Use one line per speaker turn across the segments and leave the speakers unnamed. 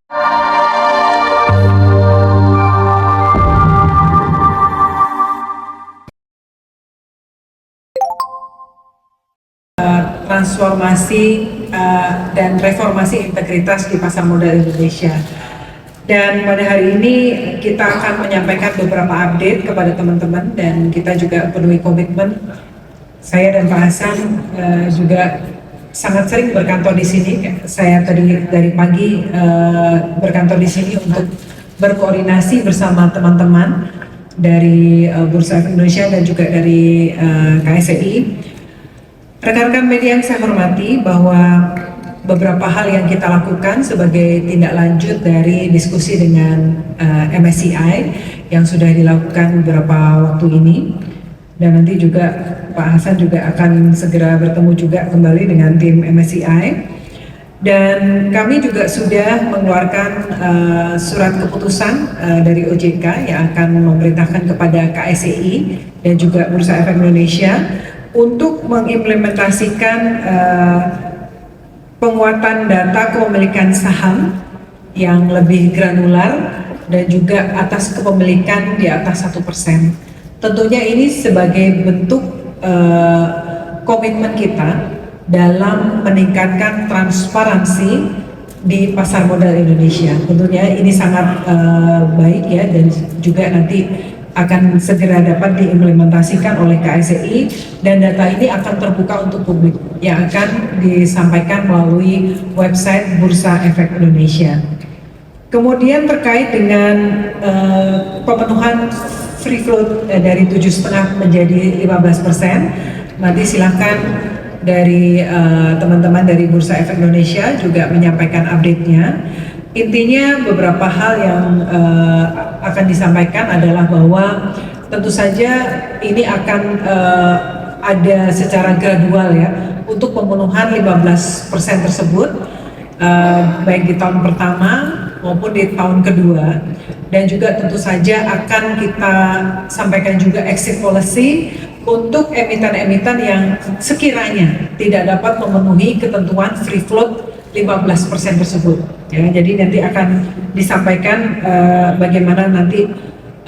Transformasi dan reformasi integritas di pasar modal Indonesia. Dan pada hari ini kita akan menyampaikan beberapa update kepada teman-teman, dan kita juga penuhi komitmen. Saya dan Pak Hasan juga sangat sering berkantor di sini. Saya tadi dari pagi berkantor di sini untuk berkoordinasi bersama teman-teman dari Bursa Efek Indonesia dan juga dari KSEI. Rekan-rekan media yang saya hormati, bahwa beberapa hal yang kita lakukan sebagai tindak lanjut dari diskusi dengan MSCI yang sudah dilakukan beberapa waktu ini, dan nanti juga Pak Hasan juga akan segera bertemu juga kembali dengan tim MSCI, dan kami juga sudah mengeluarkan surat keputusan dari OJK yang akan memerintahkan kepada KSEI dan juga Bursa Efek Indonesia untuk mengimplementasikan penguatan data kepemilikan saham yang lebih granular dan juga atas kepemilikan di atas 1%. Tentunya ini sebagai bentuk komitmen kita dalam meningkatkan transparansi di pasar modal Indonesia. Tentunya ini sangat baik ya, dan juga nanti akan segera dapat diimplementasikan oleh KSEI, dan data ini akan terbuka untuk publik yang akan disampaikan melalui website Bursa Efek Indonesia. Kemudian terkait dengan pemenuhan free float dari 7,5 menjadi 15%, nanti silakan dari teman-teman dari Bursa Efek Indonesia juga menyampaikan update-nya. Intinya beberapa hal yang akan disampaikan adalah bahwa tentu saja ini akan ada secara gradual ya untuk pemenuhan 15% tersebut, baik di tahun pertama maupun di tahun kedua, dan juga tentu saja akan kita sampaikan juga exit policy untuk emiten-emiten yang sekiranya tidak dapat memenuhi ketentuan free float 15% tersebut ya. Jadi nanti akan disampaikan bagaimana nanti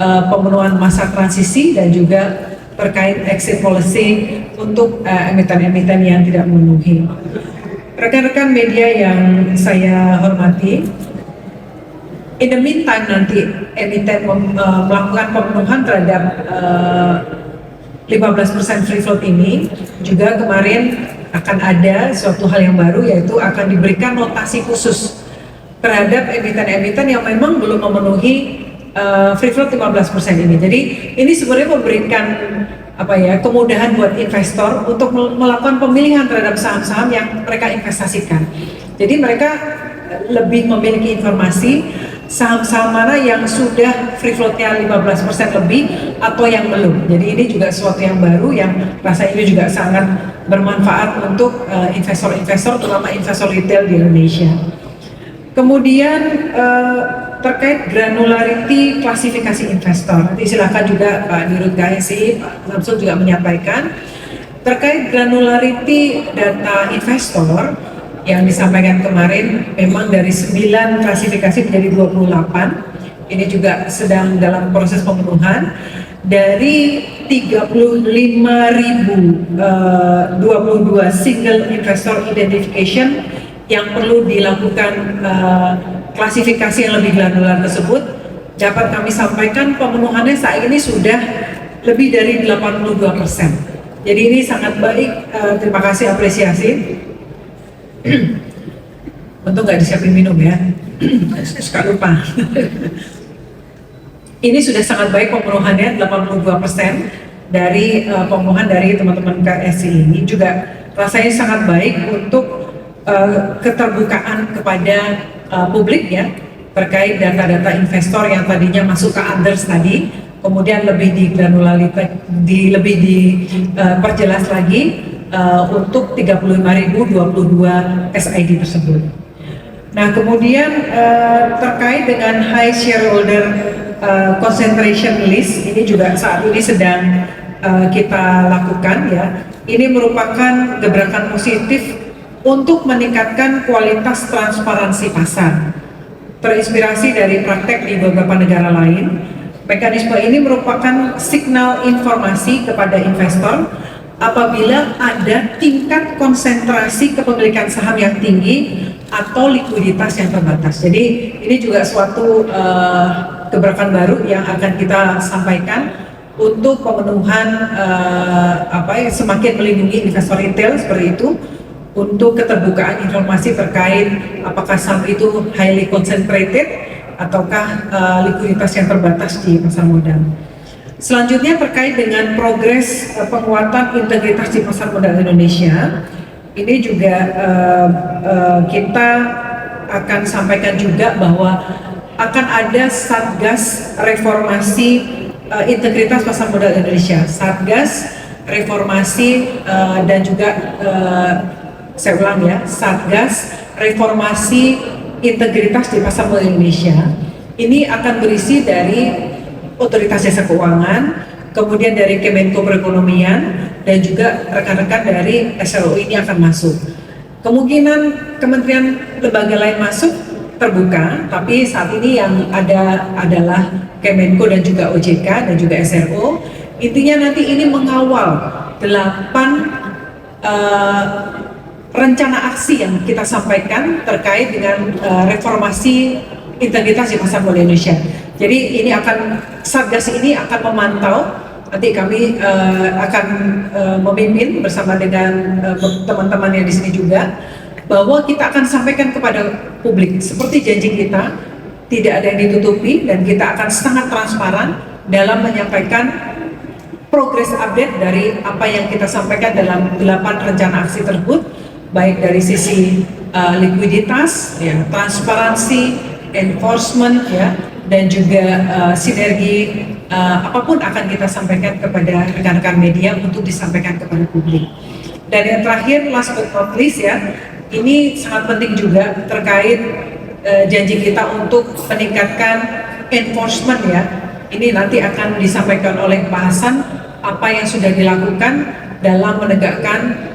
pemenuhan masa transisi dan juga terkait exit policy untuk emiten-emiten yang tidak memenuhi. Rekan-rekan media yang saya hormati, in the meantime nanti emiten melakukan pemenuhan terhadap 15% free float ini, juga kemarin akan ada suatu hal yang baru, yaitu akan diberikan notasi khusus terhadap emiten-emiten yang memang belum memenuhi free float 15% ini. Jadi ini sebenarnya memberikan kemudahan buat investor untuk melakukan pemilihan terhadap saham-saham yang mereka investasikan. Jadi mereka lebih memiliki informasi saham-saham mana yang sudah free floatnya 15% lebih atau yang belum. Jadi ini juga sesuatu yang baru yang rasanya ini juga sangat bermanfaat untuk investor-investor, terutama investor retail di Indonesia. Kemudian terkait granularity klasifikasi investor, nanti silakan juga Pak Dirut KSI, Pak Samsul juga menyampaikan terkait granularity data investor yang disampaikan kemarin. Memang dari 9 klasifikasi menjadi 28, ini juga sedang dalam proses pemenuhan. Dari 35.022 single investor identification yang perlu dilakukan klasifikasi yang lebih granular tersebut, dapat kami sampaikan pemenuhannya saat ini sudah lebih dari 82%. Jadi ini sangat baik, terima kasih, apresiasi. Untung nggak disiapin minum ya, suka lupa. Ini sudah sangat baik pemenuhannya, 82% dari pemenuhan dari teman-teman KSI ini juga rasanya sangat baik untuk keterbukaan kepada publik ya, terkait data-data investor yang tadinya masuk ke others tadi, kemudian lebih lebih diperjelas lagi untuk 35.022 SID tersebut. Nah, kemudian terkait dengan high shareholder concentration list, ini juga saat ini sedang kita lakukan ya. Ini merupakan gebrakan positif untuk meningkatkan kualitas transparansi pasar. terinspirasi dari praktek di beberapa negara lain. Mekanisme ini merupakan signal informasi kepada investor apabila ada tingkat konsentrasi kepemilikan saham yang tinggi atau likuiditas yang terbatas. Jadi ini juga suatu gebrakan baru yang akan kita sampaikan untuk pemenuhan semakin melindungi investor retail seperti itu, untuk keterbukaan informasi terkait apakah saham itu highly concentrated ataukah likuiditas yang terbatas di pasar modal. Selanjutnya terkait dengan progres penguatan integritas di pasar modal Indonesia, ini juga kita akan sampaikan juga bahwa akan ada Satgas Reformasi Integritas Pasar Modal Indonesia, Satgas Reformasi dan juga saya ulang ya, Satgas Reformasi Integritas di Pasar Modal Indonesia. Ini akan berisi dari Otoritas Jasa Keuangan, kemudian dari Kemenko Perekonomian, dan juga rekan-rekan dari SLO ini akan masuk. Kemungkinan kementerian lembaga lain masuk terbuka, tapi saat ini yang ada adalah Kemenko dan juga OJK dan juga SRO. Intinya nanti ini mengawal 8 rencana aksi yang kita sampaikan terkait dengan reformasi integritas di pasar modal Indonesia. Jadi ini Satgas ini akan memantau, nanti kami akan memimpin bersama dengan teman-teman yang di sini juga, bahwa kita akan sampaikan kepada publik seperti janji kita, tidak ada yang ditutupi, dan kita akan sangat transparan dalam menyampaikan progres update dari apa yang kita sampaikan dalam 8 rencana aksi tersebut, baik dari sisi likuiditas, ya, transparansi, enforcement, ya, dan juga sinergi, apapun akan kita sampaikan kepada rekan-rekan media untuk disampaikan kepada publik. Dan yang terakhir, last but not least, ya, ini sangat penting juga terkait janji kita untuk meningkatkan enforcement, ya. Ini nanti akan disampaikan oleh Pak Hasan apa yang sudah dilakukan dalam menegakkan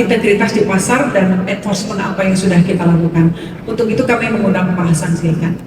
integritas di pasar dan enforcement apa yang sudah kita lakukan. Untuk itu kami mengundang Pak Hasan, silakan.